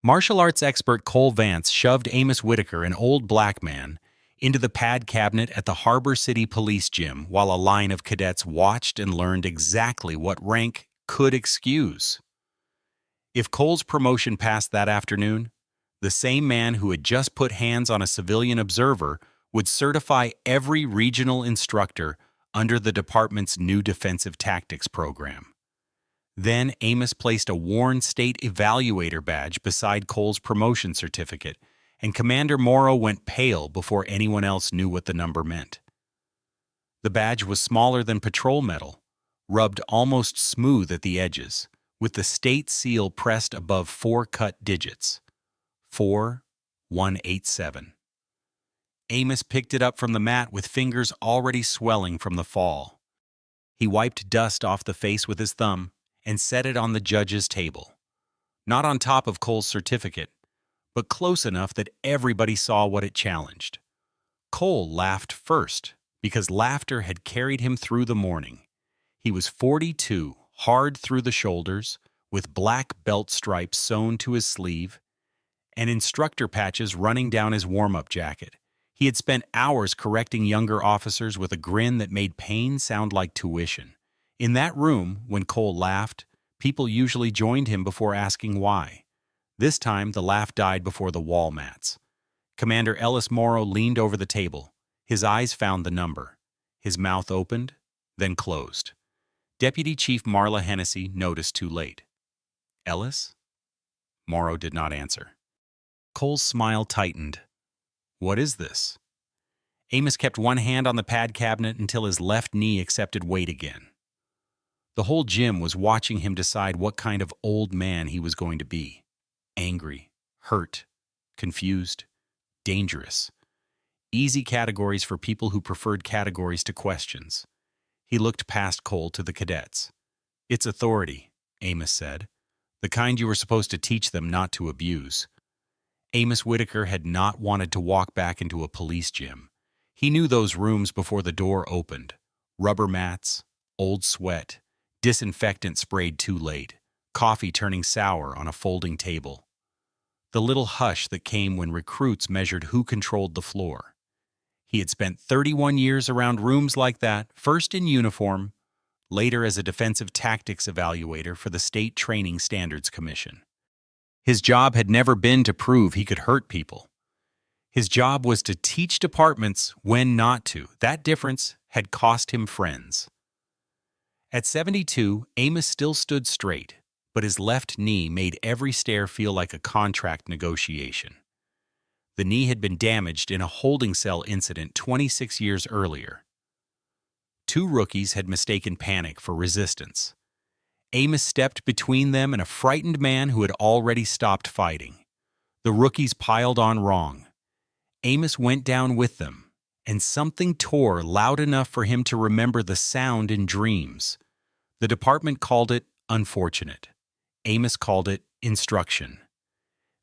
Martial arts expert Cole Vance shoved Amos Whitaker, an old black man, into the pad cabinet at the Harbor City Police Gym while a line of cadets watched and learned exactly what rank could excuse. If Cole's promotion passed that afternoon, the same man who had just put hands on a civilian observer would certify every regional instructor under the department's new defensive tactics program. Then Amos placed a worn state evaluator badge beside Cole's promotion certificate, and Commander Morrow went pale before anyone else knew what the number meant. The badge was smaller than patrol metal, rubbed almost smooth at the edges, with the state seal pressed above 4 cut digits. 4187. Amos picked it up from the mat with fingers already swelling from the fall. He wiped dust off the face with his thumb and set it on the judge's table. Not on top of Cole's certificate, but close enough that everybody saw what it challenged. Cole laughed first, because laughter had carried him through the morning. He was 42, hard through the shoulders, with black belt stripes sewn to his sleeve, and instructor patches running down his warm-up jacket. He had spent hours correcting younger officers with a grin that made pain sound like tuition. In that room, when Cole laughed, people usually joined him before asking why. This time, the laugh died before the wall mats. Commander Ellis Morrow leaned over the table. His eyes found the number. His mouth opened, then closed. Deputy Chief Marla Hennessy noticed too late. "Ellis?" Morrow did not answer. Cole's smile tightened. "What is this?" Amos kept one hand on the pad cabinet until his left knee accepted weight again. The whole gym was watching him decide what kind of old man he was going to be. Angry, hurt, confused, dangerous. Easy categories for people who preferred categories to questions. He looked past Cole to the cadets. "It's authority," Amos said. "The kind you were supposed to teach them not to abuse." Amos Whitaker had not wanted to walk back into a police gym. He knew those rooms before the door opened. Rubber mats, old sweat, disinfectant sprayed too late, coffee turning sour on a folding table. The little hush that came when recruits measured who controlled the floor. He had spent 31 years around rooms like that, first in uniform, later as a defensive tactics evaluator for the State Training Standards Commission. His job had never been to prove he could hurt people. His job was to teach departments when not to. That difference had cost him friends. At 72, Amos still stood straight, but his left knee made every stare feel like a contract negotiation. The knee had been damaged in a holding cell incident 26 years earlier. 2 rookies had mistaken panic for resistance. Amos stepped between them and a frightened man who had already stopped fighting. The rookies piled on wrong. Amos went down with them, and something tore loud enough for him to remember the sound in dreams. The department called it unfortunate. Amos called it instruction.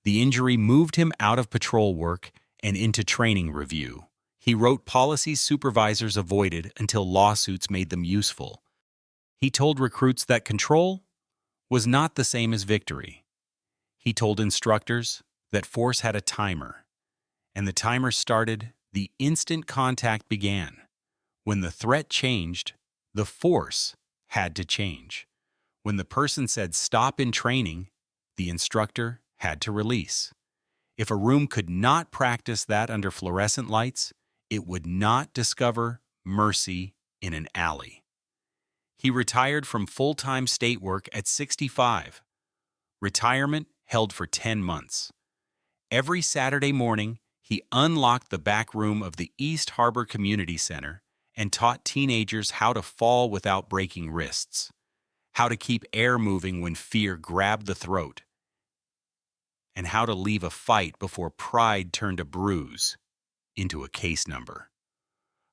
The injury moved him out of patrol work and into training review. He wrote policies supervisors avoided until lawsuits made them useful. He told recruits that control was not the same as victory. He told instructors that force had a timer, and the timer started the instant contact began. When the threat changed, the force had to change. When the person said stop in training, the instructor had to release. If a room could not practice that under fluorescent lights, it would not discover mercy in an alley. He retired from full-time state work at 65. Retirement held for 10 months. Every Saturday morning, he unlocked the back room of the East Harbor Community Center and taught teenagers how to fall without breaking wrists, how to keep air moving when fear grabbed the throat, and how to leave a fight before pride turned a bruise into a case number.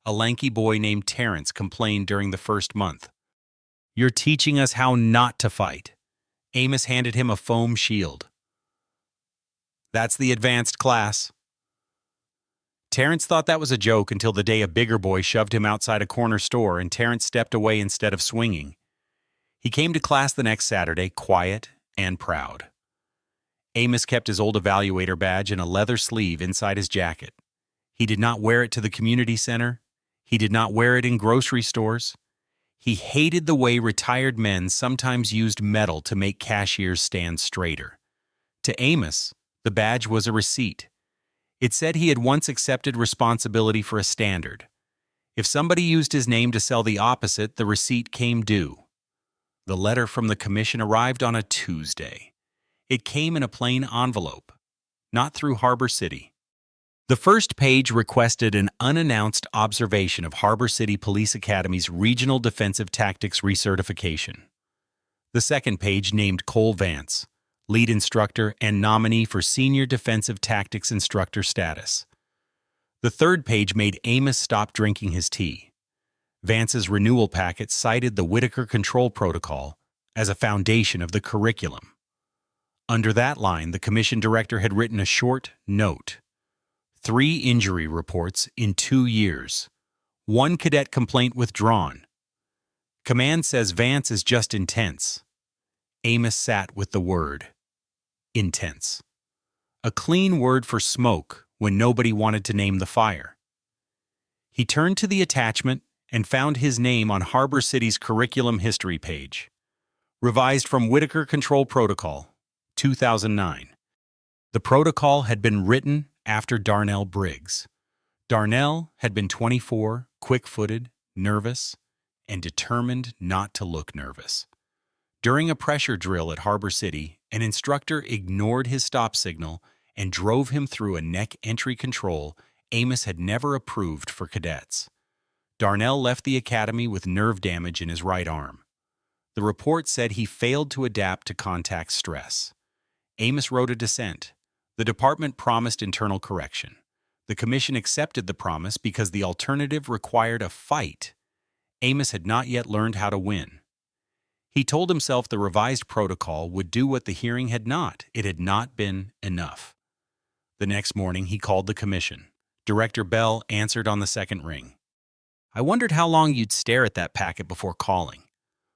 A lanky boy named Terrence complained during the first month. "You're teaching us how not to fight." Amos handed him a foam shield. "That's the advanced class." Terrence thought that was a joke until the day a bigger boy shoved him outside a corner store and Terrence stepped away instead of swinging. He came to class the next Saturday, quiet and proud. Amos kept his old evaluator badge in a leather sleeve inside his jacket. He did not wear it to the community center. He did not wear it in grocery stores. He hated the way retired men sometimes used metal to make cashiers stand straighter. To Amos, the badge was a receipt. It said he had once accepted responsibility for a standard. If somebody used his name to sell the opposite, the receipt came due. The letter from the commission arrived on a Tuesday. It came in a plain envelope, not through Harbor City. The first page requested an unannounced observation of Harbor City Police Academy's Regional Defensive Tactics recertification. The second page named Cole Vance, lead instructor and nominee for Senior Defensive Tactics Instructor status. The third page made Amos stop drinking his tea. Vance's renewal packet cited the Whitaker Control Protocol as a foundation of the curriculum. Under that line, the commission director had written a short note. 3 injury reports in 2 years. 1 cadet complaint withdrawn. Command says Vance is just intense. Amos sat with the word. Intense. A clean word for smoke when nobody wanted to name the fire. He turned to the attachment and found his name on Harbor City's curriculum history page. Revised from Whitaker Control Protocol, 2009. The protocol had been written after Darnell Briggs. Darnell had been 24, quick-footed, nervous, and determined not to look nervous. During a pressure drill at Harbor City, an instructor ignored his stop signal and drove him through a neck entry control Amos had never approved for cadets. Darnell left the academy with nerve damage in his right arm. The report said he failed to adapt to contact stress. Amos wrote a dissent. The department promised internal correction. The commission accepted the promise because the alternative required a fight. Amos had not yet learned how to win. He told himself the revised protocol would do what the hearing had not. It had not been enough. The next morning, he called the commission. Director Bell answered on the second ring. I wondered how long you'd stare at that packet before calling.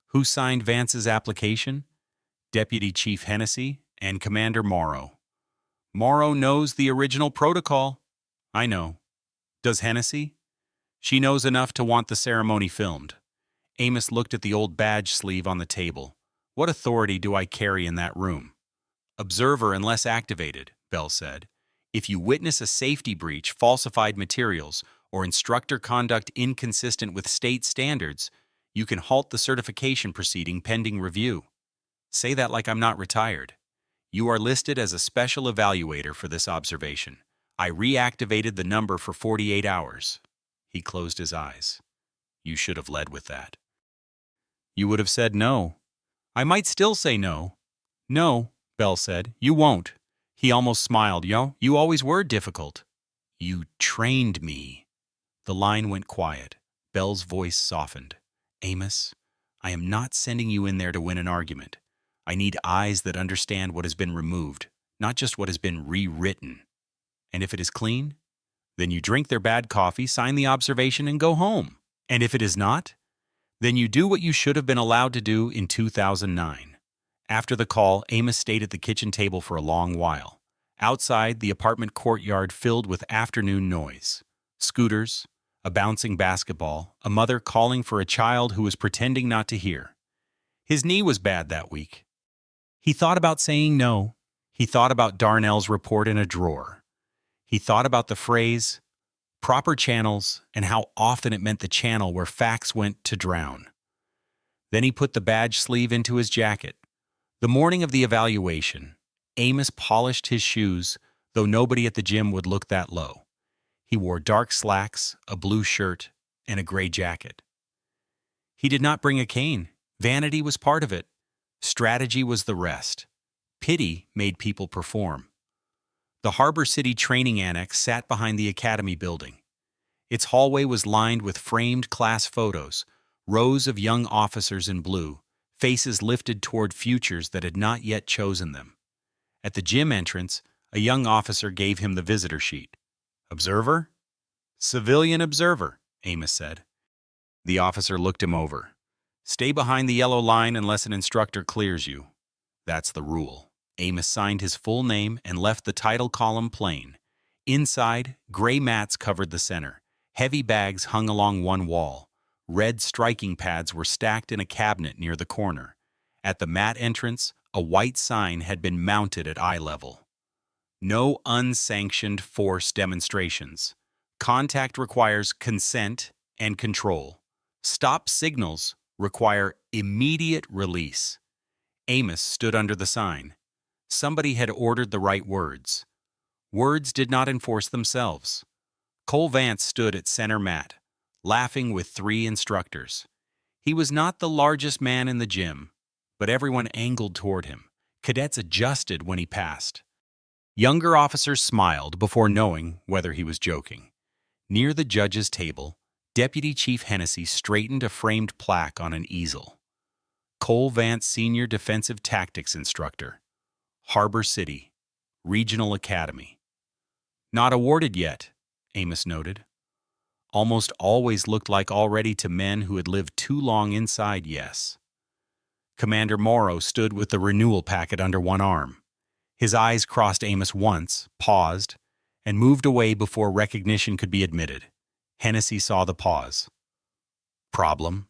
Who signed Vance's application? Deputy Chief Hennessy and Commander Morrow. Morrow knows the original protocol. I know. Does Hennessy? She knows enough to want the ceremony filmed. Amos looked at the old badge sleeve on the table. What authority do I carry in that room? Observer unless activated, Bell said. If you witness a safety breach, falsified materials, or instructor conduct inconsistent with state standards, you can halt the certification proceeding pending review. Say that like I'm not retired. You are listed as a special evaluator for this observation. I reactivated the number for 48 hours. He closed his eyes. You should have led with that. You would have said no. I might still say no. No, Bell said. You won't. He almost smiled. You always were difficult. You trained me. The line went quiet. Bell's voice softened. Amos, I am not sending you in there to win an argument. I need eyes that understand what has been removed, not just what has been rewritten. And if it is clean, then you drink their bad coffee, sign the observation, and go home. And if it is not, then you do what you should have been allowed to do in 2009. After the call, Amos stayed at the kitchen table for a long while. Outside, the apartment courtyard filled with afternoon noise. Scooters, a bouncing basketball, a mother calling for a child who was pretending not to hear. His knee was bad that week. He thought about saying no. He thought about Darnell's report in a drawer. He thought about the phrase, proper channels, and how often it meant the channel where facts went to drown. Then he put the badge sleeve into his jacket. The morning of the evaluation, Amos polished his shoes, though nobody at the gym would look that low. He wore dark slacks, a blue shirt, and a gray jacket. He did not bring a cane. Vanity was part of it. Strategy was the rest. Pity made people perform. The Harbor City Training Annex sat behind the Academy building. Its hallway was lined with framed class photos, rows of young officers in blue, faces lifted toward futures that had not yet chosen them. At the gym entrance, a young officer gave him the visitor sheet. Observer? Civilian observer, Amos said. The officer looked him over. Stay behind the yellow line unless an instructor clears you. That's the rule. Amos signed his full name and left the title column plain. Inside, gray mats covered the center. Heavy bags hung along one wall. Red striking pads were stacked in a cabinet near the corner. At the mat entrance, a white sign had been mounted at eye level. No unsanctioned force demonstrations. Contact requires consent and control. Stop signals require immediate release. Amos stood under the sign. Somebody had ordered the right words. Words did not enforce themselves. Cole Vance stood at center mat, laughing with 3 instructors. He was not the largest man in the gym, but everyone angled toward him. Cadets adjusted when he passed. Younger officers smiled before knowing whether he was joking. Near the judge's table, Deputy Chief Hennessy straightened a framed plaque on an easel. Cole Vance, Senior Defensive Tactics Instructor, Harbor City, Regional Academy. Not awarded yet, Amos noted. Almost always looked like already to men who had lived too long inside, yes. Commander Morrow stood with the renewal packet under one arm. His eyes crossed Amos once, paused, and moved away before recognition could be admitted. Hennessy saw the pause. Problem?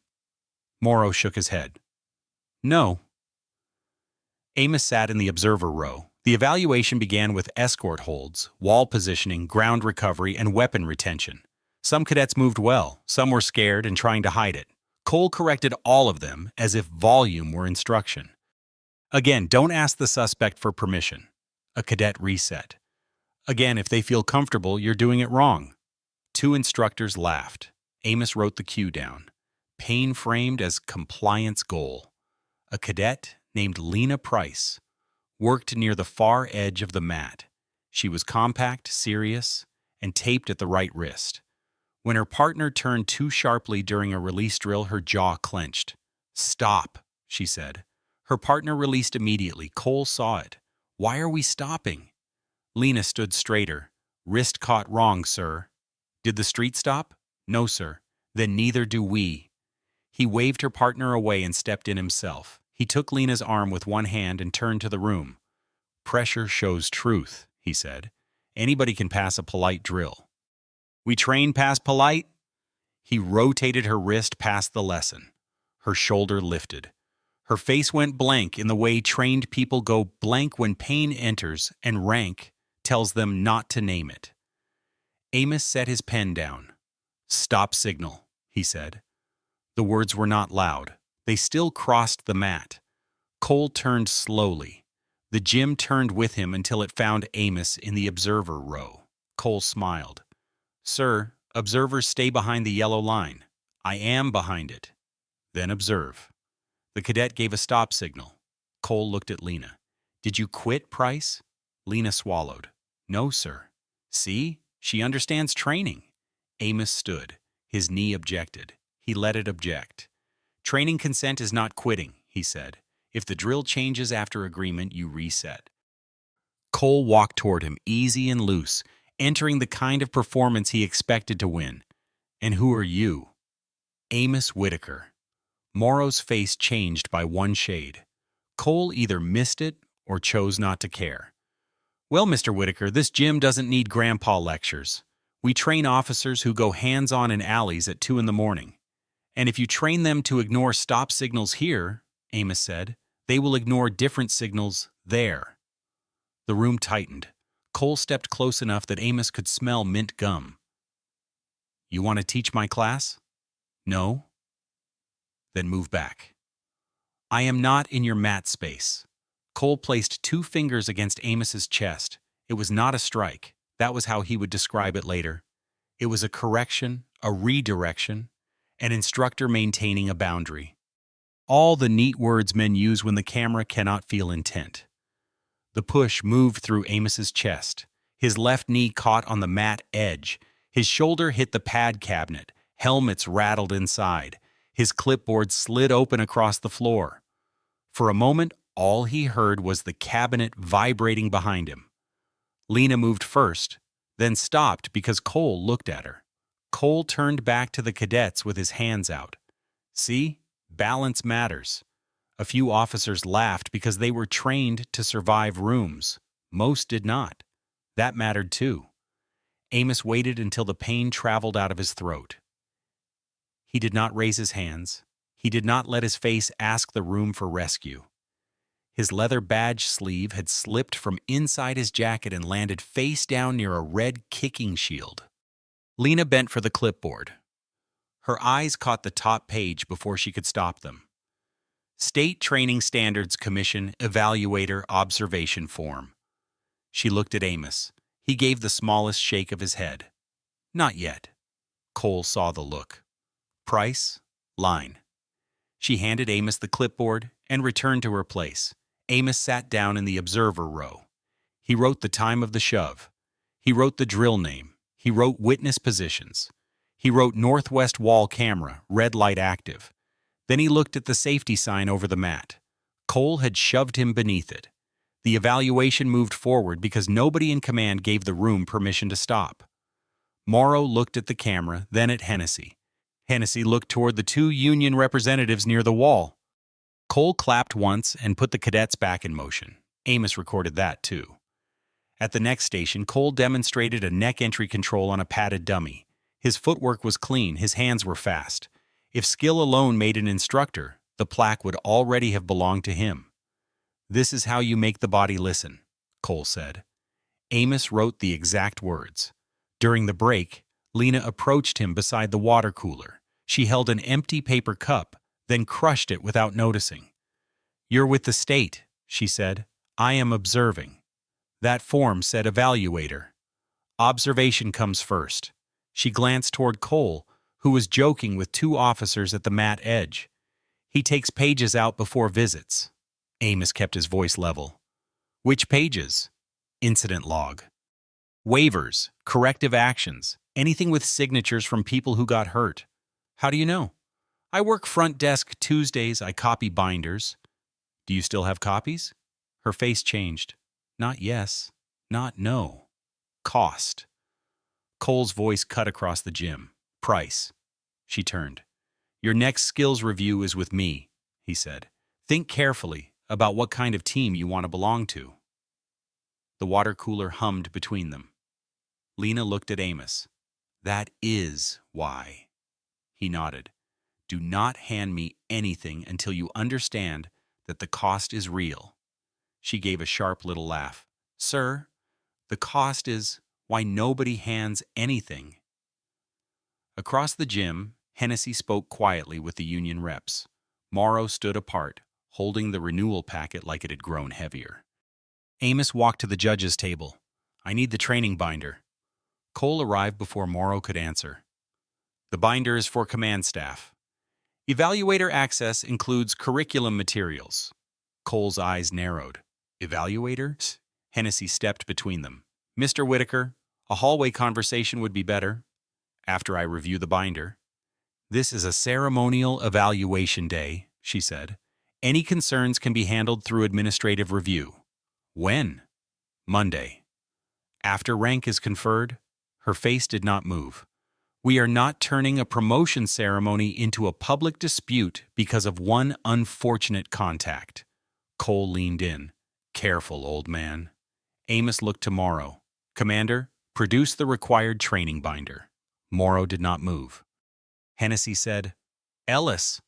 Morrow shook his head. No. Amos sat in the observer row. The evaluation began with escort holds, wall positioning, ground recovery, and weapon retention. Some cadets moved well, some were scared and trying to hide it. Cole corrected all of them as if volume were instruction. Again, don't ask the suspect for permission. A cadet reset. Again, if they feel comfortable, you're doing it wrong. 2 instructors laughed. Amos wrote the cue down. Pain framed as compliance goal. A cadet named Lena Price worked near the far edge of the mat. She was compact, serious, and taped at the right wrist. When her partner turned too sharply during a release drill, her jaw clenched. Stop, she said. Her partner released immediately. Cole saw it. Why are we stopping? Lena stood straighter. Wrist caught wrong, sir. Did the street stop? No, sir. Then neither do we. He waved her partner away and stepped in himself. He took Lena's arm with one hand and turned to the room. Pressure shows truth, he said. Anybody can pass a polite drill. We train past polite? He rotated her wrist past the lesson. Her shoulder lifted. Her face went blank in the way trained people go blank when pain enters and rank tells them not to name it. Amos set his pen down. Stop signal, he said. The words were not loud. They still crossed the mat. Cole turned slowly. The gym turned with him until it found Amos in the observer row. Cole smiled. Sir, observers stay behind the yellow line. I am behind it. Then observe. The cadet gave a stop signal. Cole looked at Lena. Did you quit, Price? Lena swallowed. No, sir. See? She understands training. Amos stood. His knee objected. He let it object. Training consent is not quitting, he said. If the drill changes after agreement, you reset. Cole walked toward him, easy and loose, entering the kind of performance he expected to win. And who are you? Amos Whitaker. Morrow's face changed by one shade. Cole either missed it or chose not to care. Well, Mr. Whitaker, this gym doesn't need grandpa lectures. We train officers who go hands-on in alleys at 2 in the morning. And if you train them to ignore stop signals here, Amos said, they will ignore different signals there. The room tightened. Cole stepped close enough that Amos could smell mint gum. You want to teach my class? No? Then move back. I am not in your mat space. Cole placed 2 fingers against Amos's chest. It was not a strike. That was how he would describe it later. It was a correction, a redirection, an instructor maintaining a boundary. All the neat words men use when the camera cannot feel intent. The push moved through Amos's chest. His left knee caught on the mat edge. His shoulder hit the pad cabinet. Helmets rattled inside. His clipboard slid open across the floor. For a moment, all he heard was the cabinet vibrating behind him. Lena moved first, then stopped because Cole looked at her. Cole turned back to the cadets with his hands out. See? Balance matters. A few officers laughed because they were trained to survive rooms. Most did not. That mattered too. Amos waited until the pain traveled out of his throat. He did not raise his hands. He did not let his face ask the room for rescue. His leather badge sleeve had slipped from inside his jacket and landed face down near a red kicking shield. Lena bent for the clipboard. Her eyes caught the top page before she could stop them. State Training Standards Commission Evaluator Observation Form. She looked at Amos. He gave the smallest shake of his head. Not yet. Cole saw the look. Price? Line. She handed Amos the clipboard and returned to her place. Amos sat down in the observer row. He wrote the time of the shove. He wrote the drill name. He wrote witness positions. He wrote northwest wall camera, red light active. Then he looked at the safety sign over the mat. Cole had shoved him beneath it. The evaluation moved forward because nobody in command gave the room permission to stop. Morrow looked at the camera, then at Hennessy. Hennessy looked toward the two union representatives near the wall. Cole clapped once and put the cadets back in motion. Amos recorded that, too. At the next station, Cole demonstrated a neck entry control on a padded dummy. His footwork was clean, his hands were fast. If skill alone made an instructor, the plaque would already have belonged to him. "This is how you make the body listen," Cole said. Amos wrote the exact words. During the break, Lena approached him beside the water cooler. She held an empty paper cup, then crushed it without noticing. "You're with the state," she said. "I am observing." That form said evaluator. Observation comes first. She glanced toward Cole, who was joking with two officers at the mat edge. "He takes pages out before visits." Amos kept his voice level. "Which pages?" "Incident log." "Waivers, corrective actions, anything with signatures from people who got hurt." "How do you know?" "I work front desk Tuesdays, I copy binders." "Do you still have copies?" Her face changed. "Not yes, not no. Cost." Cole's voice cut across the gym. "Price." She turned. "Your next skills review is with me," he said. "Think carefully about what kind of team you want to belong to." The water cooler hummed between them. Lena looked at Amos. "That is why." He nodded. "Do not hand me anything until you understand that the cost is real." She gave a sharp little laugh. "Sir, the cost is why nobody hands anything." Across the gym, Hennessy spoke quietly with the union reps. Morrow stood apart, holding the renewal packet like it had grown heavier. Amos walked to the judge's table. "I need the training binder." Cole arrived before Morrow could answer. "The binder is for command staff. Evaluator access includes curriculum materials." Cole's eyes narrowed. "Evaluator?" Hennessy stepped between them. "Mr. Whitaker, a hallway conversation would be better after I review the binder." "This is a ceremonial evaluation day," she said. "Any concerns can be handled through administrative review." "When?" "Monday. After rank is conferred." Her face did not move. "We are not turning a promotion ceremony into a public dispute because of one unfortunate contact." Cole leaned in. "Careful, old man." Amos looked to Morrow. "Commander, produce the required training binder." Morrow did not move. Hennessy said, "Ellis."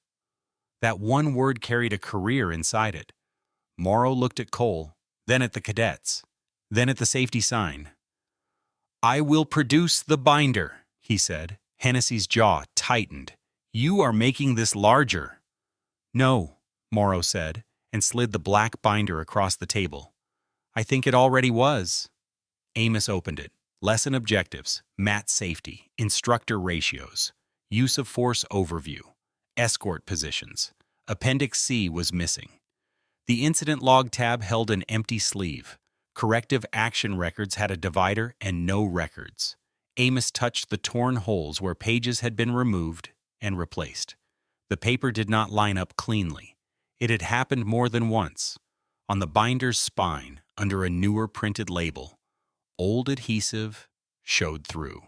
That one word carried a career inside it. Morrow looked at Cole, then at the cadets, then at the safety sign. "I will produce the binder," he said. Hennessy's jaw tightened. "You are making this larger." "No," Morrow said, and slid the black binder across the table. "I think it already was." Amos opened it. Lesson objectives, mat safety, instructor ratios, use of force overview, escort positions. Appendix C was missing. The incident log tab held an empty sleeve. Corrective action records had a divider and no records. Amos touched the torn holes where pages had been removed and replaced. The paper did not line up cleanly. It had happened more than once. On the binder's spine, under a newer printed label, old adhesive showed through.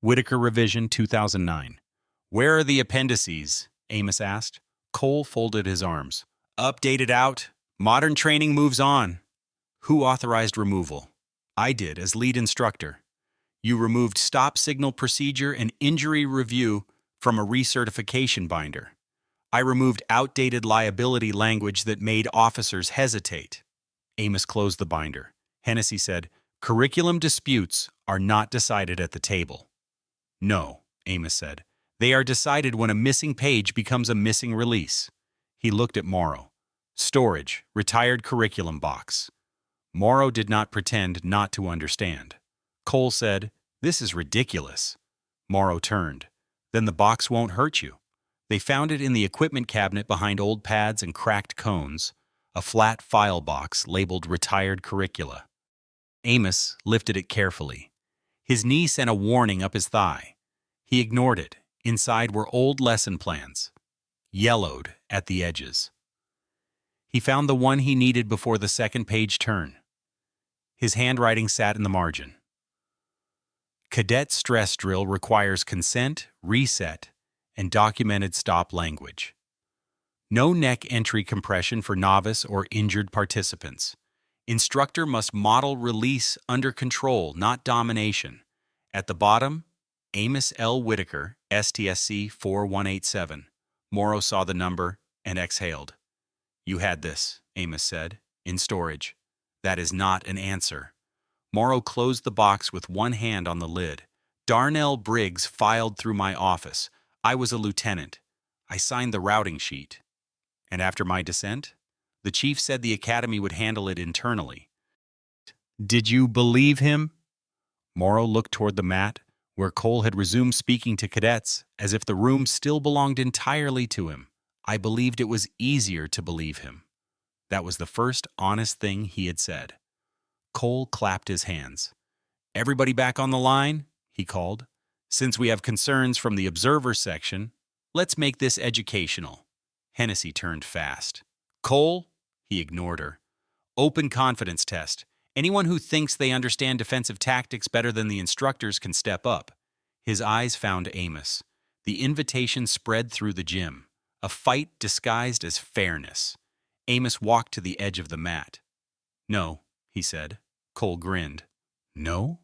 Whitaker Revision 2009. "Where are the appendices?" Amos asked. Cole folded his arms. Updated out. Modern training moves on. Who authorized removal? I did, as lead instructor. You removed stop signal procedure and injury review from a recertification binder. I removed outdated liability language that made officers hesitate. Amos closed the binder. Hennessy said, curriculum disputes are not decided at the table. No, Amos said. They are decided when a missing page becomes a missing release. He looked at Morrow. Storage, retired curriculum box. Morrow did not pretend not to understand. Cole said, this is ridiculous. Morrow turned. Then the box won't hurt you. They found it in the equipment cabinet behind old pads and cracked cones, a flat file box labeled retired curricula. Amos lifted it carefully. His knee sent a warning up his thigh. He ignored it. Inside were old lesson plans, yellowed at the edges. He found the one he needed before the second page turn. His handwriting sat in the margin. Cadet stress drill requires consent, reset, and documented stop language. No neck entry compression for novice or injured participants. Instructor must model release under control, not domination. At the bottom, Amos L. Whitaker, STSC 4187. Morrow saw the number and exhaled. You had this, Amos said, in storage. That is not an answer. Morrow closed the box with one hand on the lid. Darnell Briggs filed through my office. I was a lieutenant. I signed the routing sheet. And after my descent, the chief said the academy would handle it internally. Did you believe him? Morrow looked toward the mat, where Cole had resumed speaking to cadets, as if the room still belonged entirely to him. I believed it was easier to believe him. That was the first honest thing he had said. Cole clapped his hands. Everybody back on the line, he called. Since we have concerns from the observer section, let's make this educational. Hennessy turned fast. Cole? He ignored her. Open confidence test. Anyone who thinks they understand defensive tactics better than the instructors can step up. His eyes found Amos. The invitation spread through the gym. A fight disguised as fairness. Amos walked to the edge of the mat. No, he said. Cole grinned. No?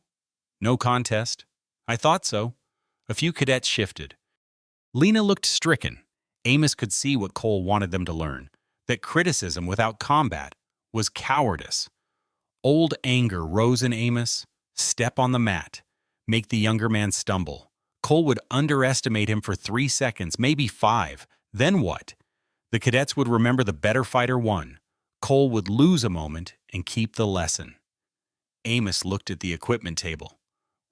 No contest. I thought so. A few cadets shifted. Lena looked stricken. Amos could see what Cole wanted them to learn, that criticism without combat was cowardice. Old anger rose in Amos. Step on the mat. Make the younger man stumble. Cole would underestimate him for 3 seconds, maybe 5. Then what? The cadets would remember the better fighter won. Cole would lose a moment and keep the lesson. Amos looked at the equipment table.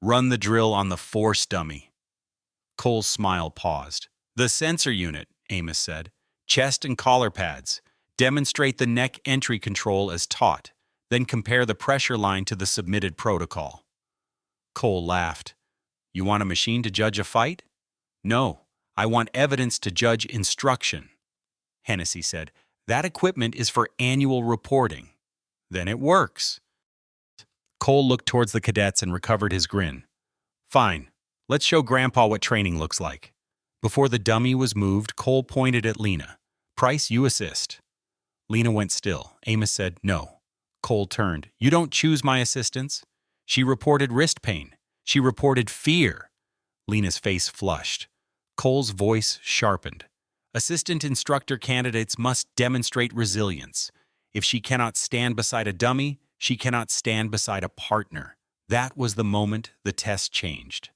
Run the drill on the force dummy. Cole's smile paused. The sensor unit, Amos said. Chest and collar pads. Demonstrate the neck entry control as taught. Then compare the pressure line to the submitted protocol. Cole laughed. You want a machine to judge a fight? No, I want evidence to judge instruction. Hennessy said, that equipment is for annual reporting. Then it works. Cole looked towards the cadets and recovered his grin. Fine, let's show Grandpa what training looks like. Before the dummy was moved, Cole pointed at Lena. Price, you assist. Lena went still. Amos said, no. Cole turned. You don't choose my assistants. She reported wrist pain. She reported fear. Lena's face flushed. Cole's voice sharpened. Assistant instructor candidates must demonstrate resilience. If she cannot stand beside a dummy, she cannot stand beside a partner. That was the moment the test changed.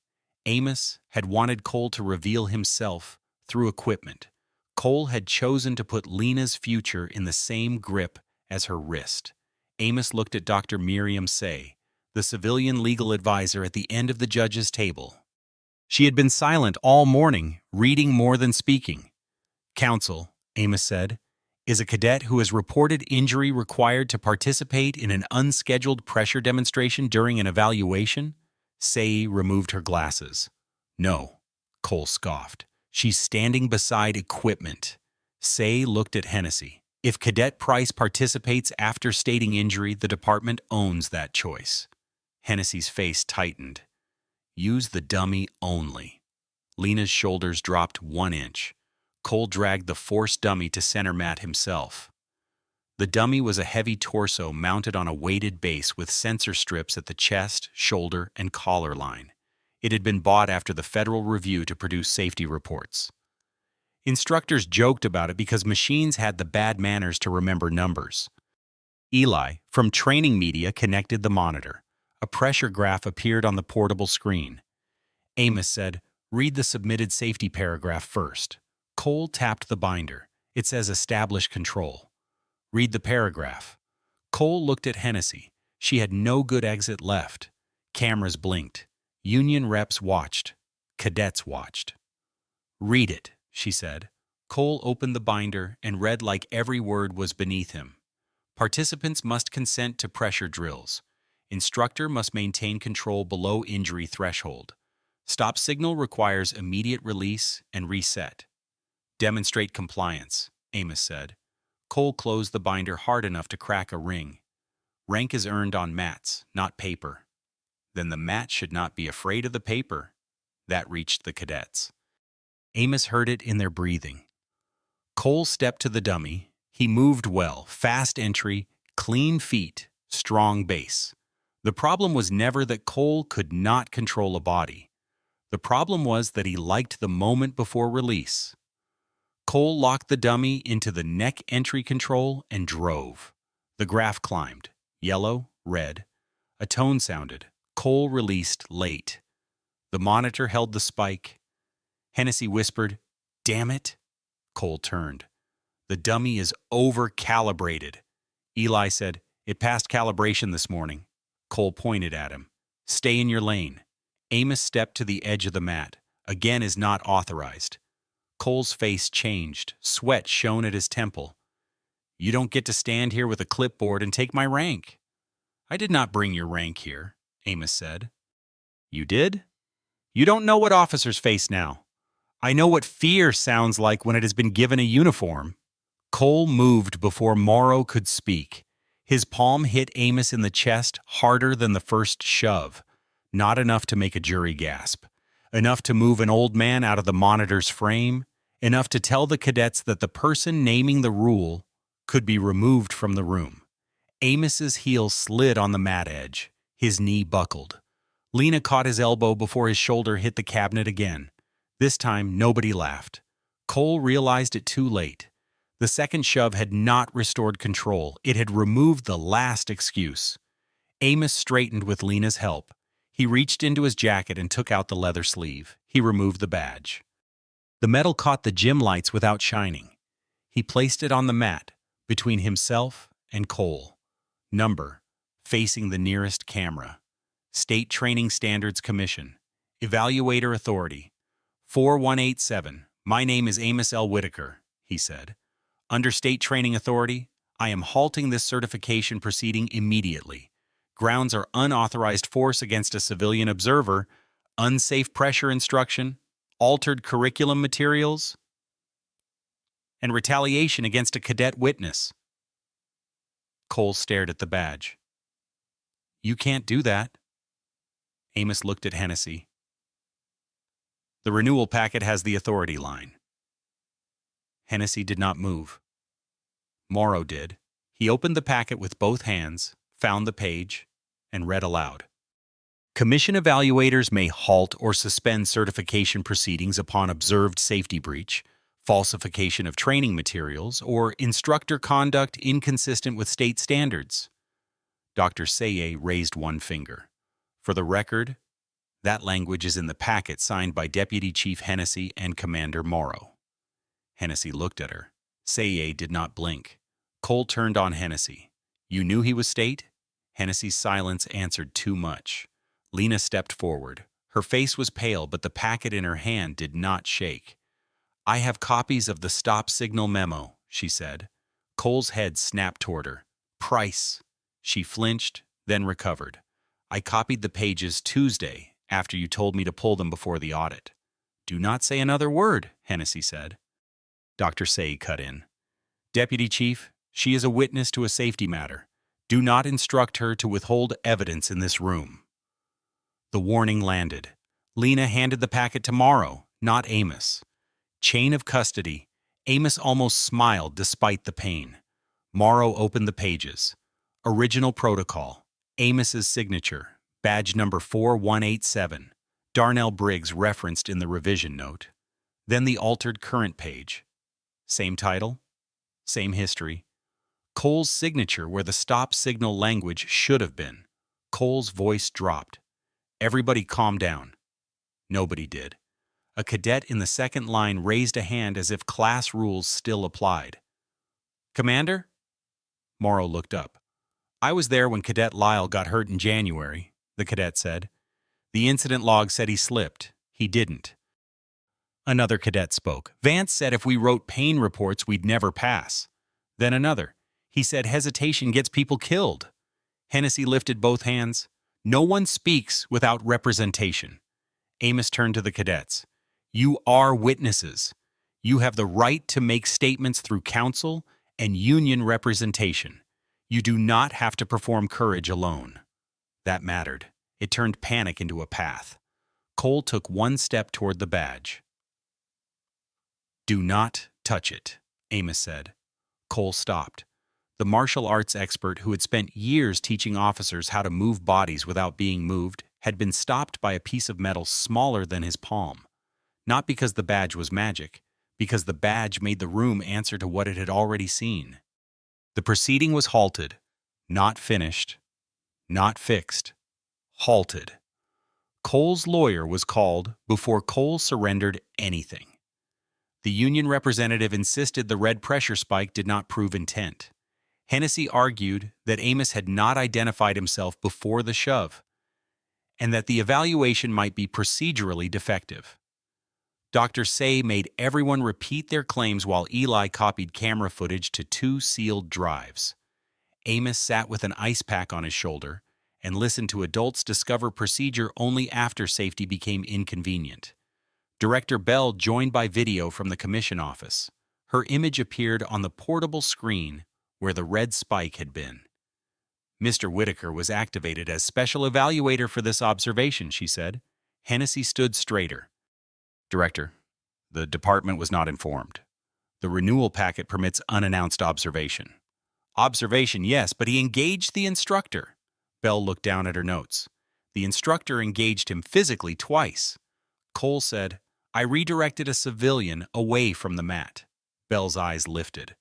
Amos had wanted Cole to reveal himself through equipment. Cole had chosen to put Lena's future in the same grip as her wrist. Amos looked at Dr. Miriam Say, the civilian legal advisor at the end of the judge's table. She had been silent all morning, reading more than speaking. Counsel, Amos said, is a cadet who has reported injury required to participate in an unscheduled pressure demonstration during an evaluation? Say removed her glasses. No, Cole scoffed. She's standing beside equipment. Say looked at Hennessy. If Cadet Price participates after stating injury, the department owns that choice. Hennessy's face tightened. Use the dummy only. Lena's shoulders dropped 1 inch. Cole dragged the force dummy to center mat himself. The dummy was a heavy torso mounted on a weighted base with sensor strips at the chest, shoulder, and collar line. It had been bought after the Federal Review to produce safety reports. Instructors joked about it because machines had the bad manners to remember numbers. Eli, from training media, connected the monitor. A pressure graph appeared on the portable screen. Amos said, "Read the submitted safety paragraph first." Cole tapped the binder. It says establish control. "Read the paragraph." Cole looked at Hennessy. She had no good exit left. Cameras blinked. Union reps watched. Cadets watched. "Read it," she said. Cole opened the binder and read like every word was beneath him. Participants must consent to pressure drills. Instructor must maintain control below injury threshold. Stop signal requires immediate release and reset. Demonstrate compliance, Amos said. Cole closed the binder hard enough to crack a ring. Rank is earned on mats, not paper. Then the mat should not be afraid of the paper. That reached the cadets. Amos heard it in their breathing. Cole stepped to the dummy. He moved well, fast entry, clean feet, strong base. The problem was never that Cole could not control a body. The problem was that he liked the moment before release. Cole locked the dummy into the neck entry control and drove. The graph climbed. Yellow, red. A tone sounded. Cole released late. The monitor held the spike. Hennessy whispered, "Damn it." Cole turned. "The dummy is over-calibrated." Eli said, "It passed calibration this morning." Cole pointed at him. "Stay in your lane." Amos stepped to the edge of the mat. "Again is not authorized." Cole's face changed. Sweat shone at his temple. "You don't get to stand here with a clipboard and take my rank." "I did not bring your rank here," Amos said. "You did? You don't know what officers face now. I know what fear sounds like when it has been given a uniform." Cole moved before Morrow could speak. His palm hit Amos in the chest harder than the first shove. Not enough to make a jury gasp. Enough to move an old man out of the monitor's frame. Enough to tell the cadets that the person naming the rule could be removed from the room. Amos's heel slid on the mat edge. His knee buckled. Lena caught his elbow before his shoulder hit the cabinet again. This time, nobody laughed. Cole realized it too late. The second shove had not restored control. It had removed the last excuse. Amos straightened with Lena's help. He reached into his jacket and took out the leather sleeve. He removed the badge. The metal caught the gym lights without shining. He placed it on the mat, between himself and Cole. Number, facing the nearest camera. State Training Standards Commission. Evaluator Authority. 4187. "My name is Amos L. Whitaker," he said. "Under State Training Authority, I am halting this certification proceeding immediately. Grounds are unauthorized force against a civilian observer, unsafe pressure instruction, altered curriculum materials, and retaliation against a cadet witness." Cole stared at the badge. "You can't do that." Amos looked at Hennessy. "The renewal packet has the authority line." Hennessy did not move. Morrow did. He opened the packet with both hands, found the page, and read aloud. "Commission evaluators may halt or suspend certification proceedings upon observed safety breach, falsification of training materials, or instructor conduct inconsistent with state standards." Dr. Saye raised one finger. "For the record, that language is in the packet signed by Deputy Chief Hennessy and Commander Morrow." Hennessy looked at her. Saye did not blink. Cole turned on Hennessy. "You knew he was state?" Hennessy's silence answered too much. Lena stepped forward. Her face was pale, but the packet in her hand did not shake. "I have copies of the stop signal memo," she said. Cole's head snapped toward her. "Price." She flinched, then recovered. "I copied the pages Tuesday, after you told me to pull them before the audit." "Do not say another word," Hennessy said. Dr. Say cut in. "Deputy Chief, she is a witness to a safety matter. Do not instruct her to withhold evidence in this room." The warning landed. Lena handed the packet to Morrow, not Amos. Chain of custody. Amos almost smiled despite the pain. Morrow opened the pages. Original protocol. Amos's signature. Badge number 4187. Darnell Briggs referenced in the revision note. Then the altered current page. Same title. Same history. Cole's signature where the stop signal language should have been. Cole's voice dropped. Everybody calm down. Nobody did. A cadet in the second line raised a hand as if class rules still applied. Commander? Morrow looked up. I was there when Cadet Lyle got hurt in January, the cadet said. The incident log said he slipped. He didn't. Another cadet spoke. Vance said if we wrote pain reports, we'd never pass. Then another. He said hesitation gets people killed. Hennessy lifted both hands. No one speaks without representation. Amos turned to the cadets. You are witnesses. You have the right to make statements through counsel and union representation. You do not have to perform courage alone. That mattered. It turned panic into a path. Cole took one step toward the badge. Do not touch it, Amos said. Cole stopped. The martial arts expert who had spent years teaching officers how to move bodies without being moved had been stopped by a piece of metal smaller than his palm. Not because the badge was magic, because the badge made the room answer to what it had already seen. The proceeding was halted, not finished, not fixed, halted. Cole's lawyer was called before Cole surrendered anything. The union representative insisted the red pressure spike did not prove intent. Hennessy argued that Amos had not identified himself before the shove, and that the evaluation might be procedurally defective. Dr. Say made everyone repeat their claims while Eli copied camera footage to 2 sealed drives. Amos sat with an ice pack on his shoulder and listened to adults discover procedure only after safety became inconvenient. Director Bell joined by video from the commission office. Her image appeared on the portable screen where the red spike had been. Mr. Whitaker was activated as special evaluator for this observation, she said. Hennessy stood straighter. Director, the department was not informed. The renewal packet permits unannounced observation. Observation, yes, but he engaged the instructor. Bell looked down at her notes. The instructor engaged him physically twice. Cole said, I redirected a civilian away from the mat. Bell's eyes lifted.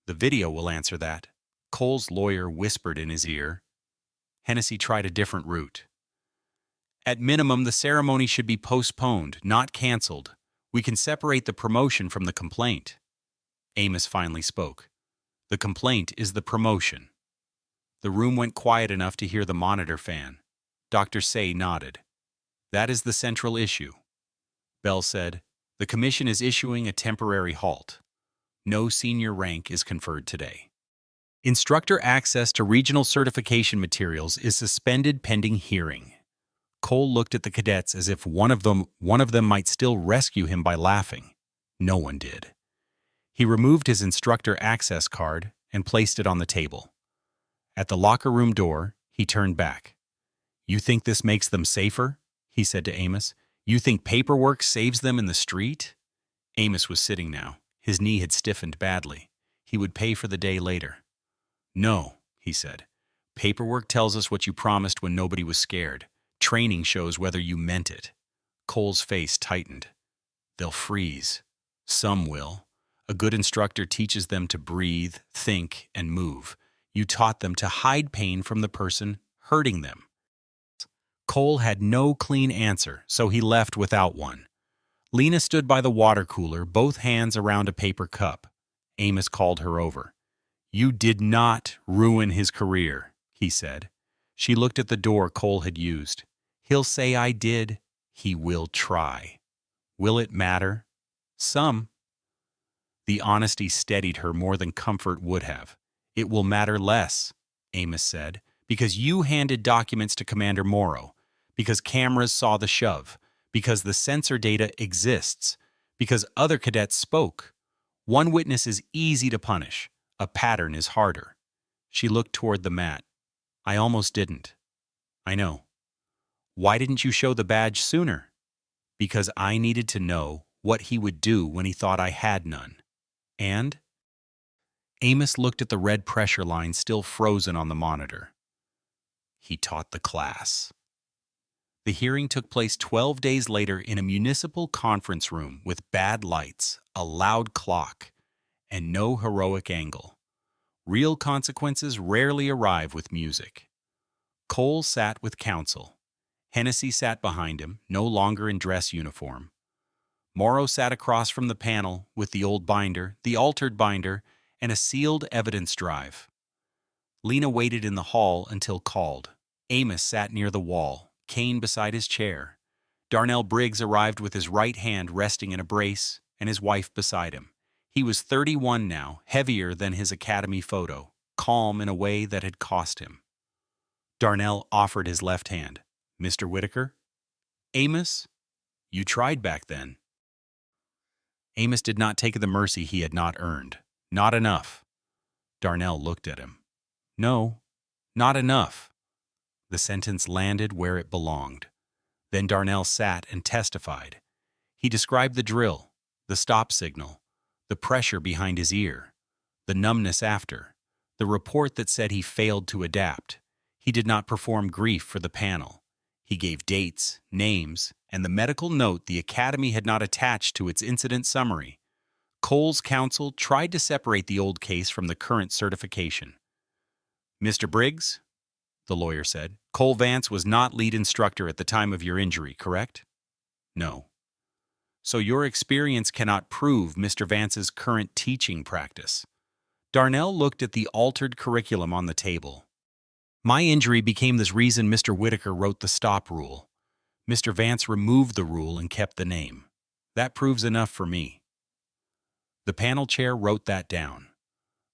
The video will answer that. Cole's lawyer whispered in his ear. Hennessy tried a different route. At minimum, the ceremony should be postponed, not canceled. We can separate the promotion from the complaint. Amos finally spoke. The complaint is the promotion. The room went quiet enough to hear the monitor fan. Dr. Say nodded. That is the central issue. Bell said, the commission is issuing a temporary halt. No senior rank is conferred today. Instructor access to regional certification materials is suspended pending hearing. Cole looked at the cadets as if one of them might still rescue him by laughing. No one did. He removed his instructor access card and placed it on the table. At the locker room door, he turned back. You think this makes them safer? He said to Amos. You think paperwork saves them in the street? Amos was sitting now. His knee had stiffened badly. He would pay for the day later. No, he said. Paperwork tells us what you promised when nobody was scared. Training shows whether you meant it. Cole's face tightened. They'll freeze. Some will. A good instructor teaches them to breathe, think, and move. You taught them to hide pain from the person hurting them. Cole had no clean answer, so he left without one. Lena stood by the water cooler, both hands around a paper cup. Amos called her over. You did not ruin his career, he said. She looked at the door Cole had used. He'll say I did. He will try. Will it matter? Some. The honesty steadied her more than comfort would have. It will matter less, Amos said, because you handed documents to Commander Morrow, because cameras saw the shove, because the sensor data exists, because other cadets spoke. One witness is easy to punish. A pattern is harder. She looked toward the mat. I almost didn't. I know. Why didn't you show the badge sooner? Because I needed to know what he would do when he thought I had none. And? Amos looked at the red pressure line still frozen on the monitor. He taught the class. The hearing took place 12 days later in a municipal conference room with bad lights, a loud clock, and no heroic angle. Real consequences rarely arrive with music. Cole sat with counsel. Hennessy sat behind him, no longer in dress uniform. Morrow sat across from the panel with the old binder, the altered binder, and a sealed evidence drive. Lena waited in the hall until called. Amos sat near the wall, cane beside his chair. Darnell Briggs arrived with his right hand resting in a brace and his wife beside him. He was 31 now, heavier than his academy photo, calm in a way that had cost him. Darnell offered his left hand. "Mr. Whitaker?" "Amos, you tried back then." Amos did not take the mercy he had not earned. Not enough. Darnell looked at him. "No, not enough." The sentence landed where it belonged. Then Darnell sat and testified. He described the drill, the stop signal, the pressure behind his ear, the numbness after, the report that said he failed to adapt. He did not perform grief for the panel. He gave dates, names, and the medical note the Academy had not attached to its incident summary. Cole's counsel tried to separate the old case from the current certification. "Mr. Briggs," the lawyer said, "Cole Vance was not lead instructor at the time of your injury, correct?" "No." "So your experience cannot prove Mr. Vance's current teaching practice." Darnell looked at the altered curriculum on the table. "My injury became the reason Mr. Whitaker wrote the stop rule. Mr. Vance removed the rule and kept the name. That proves enough for me." The panel chair wrote that down.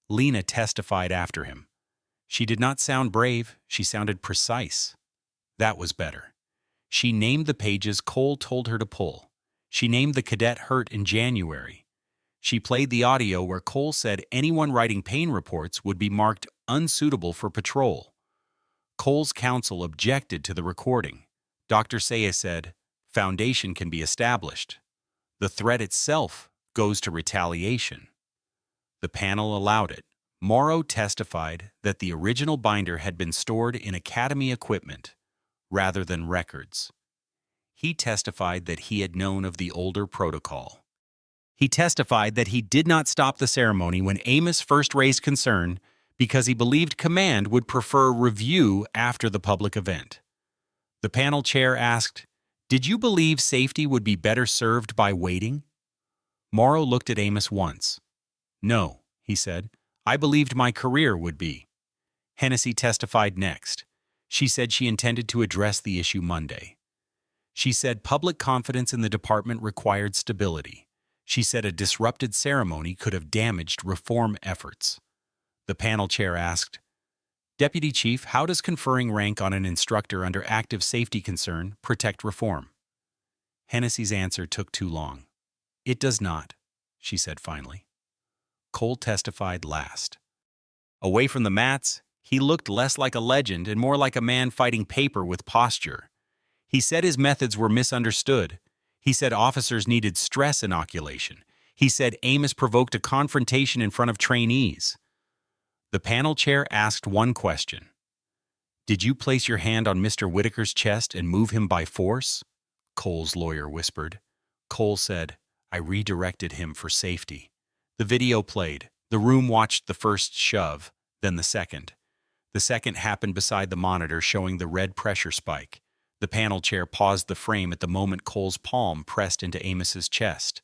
Lena testified after him. She did not sound brave, she sounded precise. That was better. She named the pages Cole told her to pull. She named the cadet hurt in January. She played the audio where Cole said anyone writing pain reports would be marked unsuitable for patrol. Cole's counsel objected to the recording. Dr. Saya said, "Foundation can be established. The threat itself goes to retaliation." The panel allowed it. Morrow testified that the original binder had been stored in Academy equipment rather than records. He testified that he had known of the older protocol. He testified that he did not stop the ceremony when Amos first raised concern because he believed command would prefer review after the public event. The panel chair asked, "Did you believe safety would be better served by waiting?" Morrow looked at Amos once. "No," he said. "I believed my career would be." Hennessy testified next. She said she intended to address the issue Monday. She said public confidence in the department required stability. She said a disrupted ceremony could have damaged reform efforts. The panel chair asked, "Deputy Chief, how does conferring rank on an instructor under active safety concern protect reform?" Hennessy's answer took too long. "It does not," she said finally. Cole testified last. Away from the mats, he looked less like a legend and more like a man fighting paper with posture. He said his methods were misunderstood. He said officers needed stress inoculation. He said Amos provoked a confrontation in front of trainees. The panel chair asked one question. "Did you place your hand on Mr. Whitaker's chest and move him by force?" Cole's lawyer whispered. Cole said, "I redirected him for safety." The video played. The room watched the first shove, then the second. The second happened beside the monitor showing the red pressure spike. The panel chair paused the frame at the moment Cole's palm pressed into Amos's chest.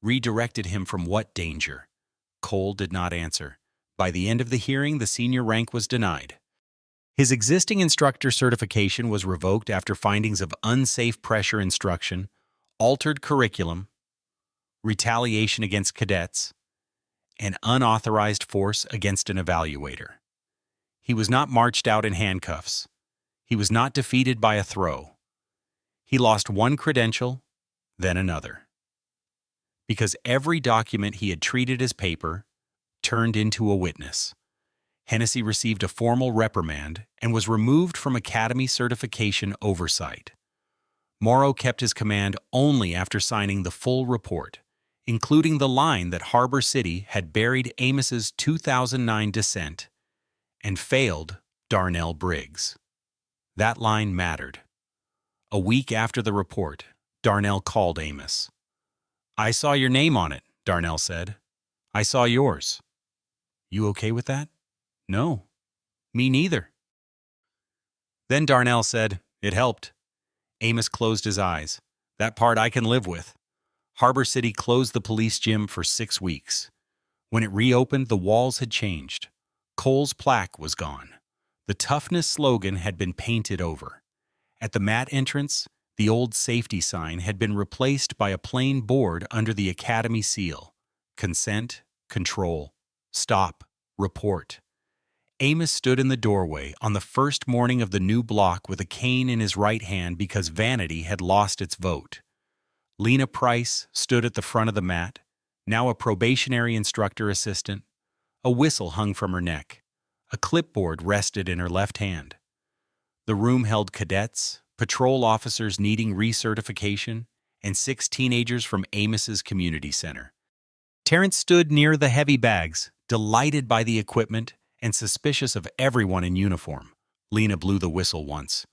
Redirected him from what danger? Cole did not answer. By the end of the hearing, the senior rank was denied. His existing instructor certification was revoked after findings of unsafe pressure instruction, altered curriculum, retaliation against cadets, and unauthorized force against an evaluator. He was not marched out in handcuffs. He was not defeated by a throw. He lost one credential, then another. Because every document he had treated as paper turned into a witness. Hennessy received a formal reprimand and was removed from Academy certification oversight. Morrow kept his command only after signing the full report, including the line that Harbor City had buried Amos's 2009 descent and failed Darnell Briggs. That line mattered. A week after the report, Darnell called Amos. "I saw your name on it," Darnell said. "I saw yours." "You okay with that?" "No. Me neither." Then Darnell said, "It helped." Amos closed his eyes. "That part I can live with." Harbor City closed the police gym for 6 weeks. When it reopened, the walls had changed. Cole's plaque was gone. The toughness slogan had been painted over. At the mat entrance, the old safety sign had been replaced by a plain board under the academy seal. Consent, control, stop, report. Amos stood in the doorway on the first morning of the new block with a cane in his right hand because vanity had lost its vote. Lena Price stood at the front of the mat, now a probationary instructor assistant. A whistle hung from her neck. A clipboard rested in her left hand. The room held cadets, patrol officers needing recertification, and 6 teenagers from Amos's community center. Terrence stood near the heavy bags, delighted by the equipment and suspicious of everyone in uniform. Lena blew the whistle once.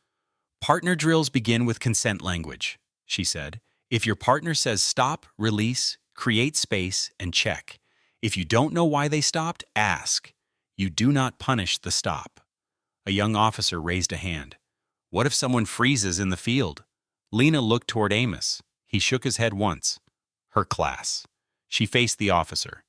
"Partner drills begin with consent language," she said. "If your partner says stop, release, create space, and check. If you don't know why they stopped, ask. You do not punish the stop." A young officer raised a hand. "What if someone freezes in the field?" Lena looked toward Amos. He shook his head once. "Her class." She faced the officer.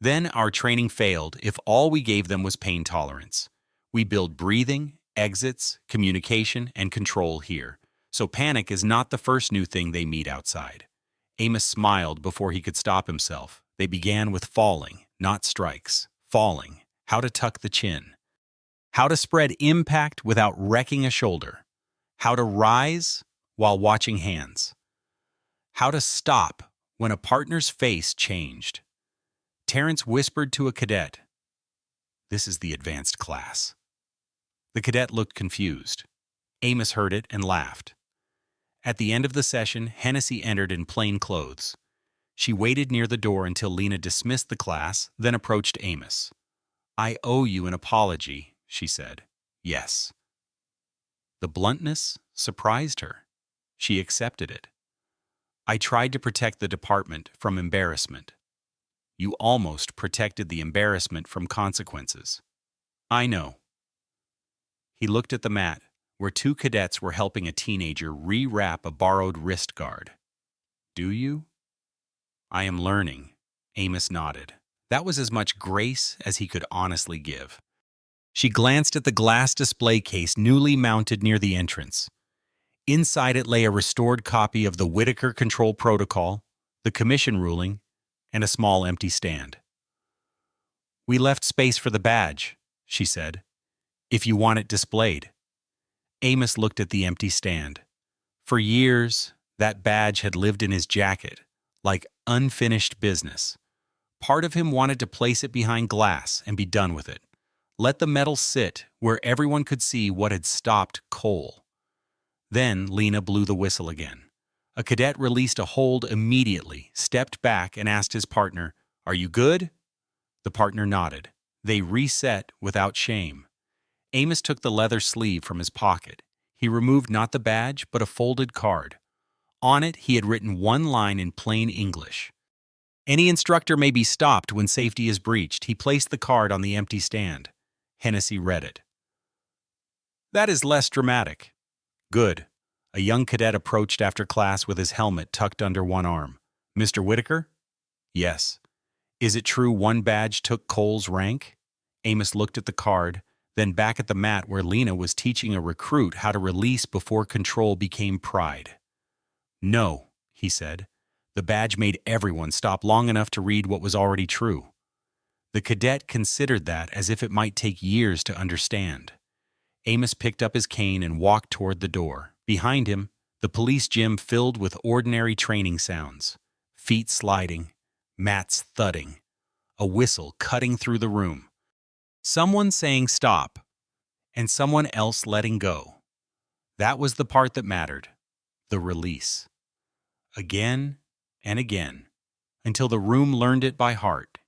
"Then our training failed if all we gave them was pain tolerance. We build breathing, exits, communication, and control here. So panic is not the first new thing they meet outside." Amos smiled before he could stop himself. They began with falling, not strikes. Falling, how to tuck the chin. How to spread impact without wrecking a shoulder. How to rise while watching hands. How to stop when a partner's face changed. Terrence whispered to a cadet, "This is the advanced class." The cadet looked confused. Amos heard it and laughed. At the end of the session, Hennessy entered in plain clothes. She waited near the door until Lena dismissed the class, then approached Amos. "I owe you an apology," she said. "Yes." The bluntness surprised her. She accepted it. "I tried to protect the department from embarrassment." "You almost protected the embarrassment from consequences." "I know." He looked at the mat, where 2 cadets were helping a teenager rewrap a borrowed wrist guard. "Do you?" "I am learning." Amos nodded. That was as much grace as he could honestly give. She glanced at the glass display case newly mounted near the entrance. Inside it lay a restored copy of the Whitaker Control Protocol, the commission ruling, and a small empty stand. "We left space for the badge," she said, "if you want it displayed." Amos looked at the empty stand. For years, that badge had lived in his jacket, like unfinished business. Part of him wanted to place it behind glass and be done with it. Let the medal sit where everyone could see what had stopped Cole. Then Lena blew the whistle again. A cadet released a hold immediately, stepped back, and asked his partner, "Are you good?" The partner nodded. They reset without shame. Amos took the leather sleeve from his pocket. He removed not the badge, but a folded card. On it, he had written one line in plain English. "Any instructor may be stopped when safety is breached." He placed the card on the empty stand. Hennessy read it. "That is less dramatic." "Good." A young cadet approached after class with his helmet tucked under one arm. "Mr. Whitaker?" "Yes." "Is it true one badge took Cole's rank?" Amos looked at the card, then back at the mat where Lena was teaching a recruit how to release before control became pride. "No," he said. "The badge made everyone stop long enough to read what was already true." The cadet considered that as if it might take years to understand. Amos picked up his cane and walked toward the door. Behind him, the police gym filled with ordinary training sounds. Feet sliding, mats thudding, a whistle cutting through the room. Someone saying stop, and someone else letting go. That was the part that mattered, the release. Again and again, until the room learned it by heart.